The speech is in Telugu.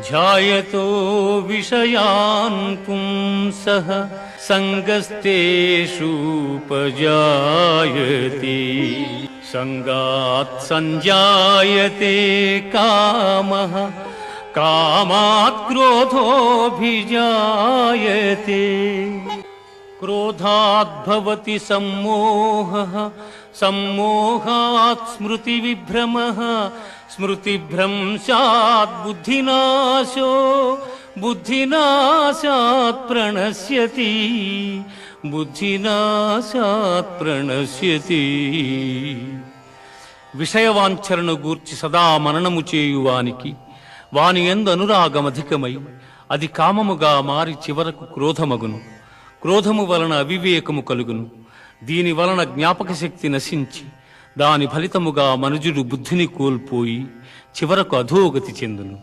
ధ్యాయతో విషయాన్ పుంసః సంగస్తేషూపజాయతే సంగాత్ సంజాయతే కామః కామాత్ క్రోధోభిజాయతే క్రోధాత్ భవతి సమ్మోహః సమ్మోహాత్ స్మృతివిభ్రమః స్మృతిభ్రంశాత్ బుద్ధినాశో బుద్ధినాశాత్ ప్రణశ్యతి బుద్ధినాశాత్ ప్రణశ్యతి. విషయవాంఛలను గూర్చి సదా మననము చేయువానికి వాని యందు అనురాగమధికమై అది కామముగా మారి చివరకు క్రోధమగును. క్రోధము వలన అవివేకము కలుగును. దీని వలన జ్ఞాపక శక్తి నశించి దాని ఫలితముగా మనుజుడు బుద్ధిని కోల్పోయి చివరకు అధోగతి చెందును.